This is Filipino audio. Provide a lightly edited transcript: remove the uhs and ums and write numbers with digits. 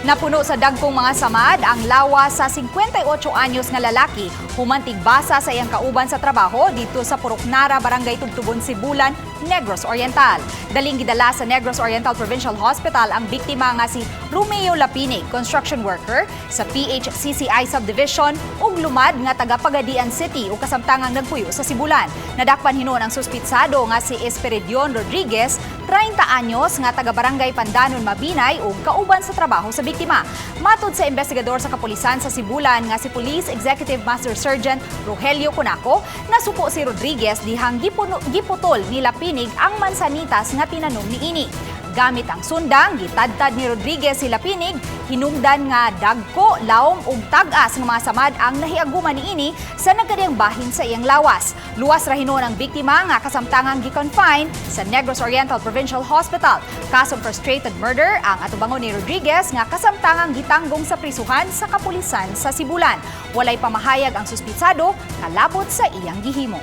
Napuno sa dagkong mga samad ang lawas sa 58 anyos nga lalaki humantig basa sa iyang kauban sa trabaho dito sa Puroknara, Barangay Tugtugon, Sibulan, Negros Oriental. Daling gidala sa Negros Oriental Provincial Hospital ang biktima nga si Romeo Lapinig, construction worker sa PHCCI Subdivision ug lumad nga taga Pagadian City ug kasamtangang nagpuyo sa Sibulan. Nadakpan hinuon ang suspitsado nga si Esperidion Rodriguez, 30 anyos nga taga Barangay Pandanon, Mabinay ug kauban sa trabaho sa biktima. Matod sa investigador sa kapulisan sa Sibulan nga si Police Executive Master Sergeant Rogelio Cunaco, nasuko si Rodriguez dihang giputol ni Lapinig ang mansanitas nga tinanom ni ini. Gamit ang sundang, gitadtad ni Rodriguez si Lapinig, hinungdan nga dagko, laom ug tag-as nga mga samad ang nahiaguman niini sa nagkadiyang bahin sa iyang lawas. Luwas ra hinuon ang biktima nga kasamtangang gi-confine sa Negros Oriental Provincial Hospital. Kasong frustrated murder ang atubangon ni Rodriguez nga kasamtangang gitanggong sa prisuhan sa kapulisan sa Sibulan. Walay pamahayag ang suspitsado kalabot sa iyang gihimo.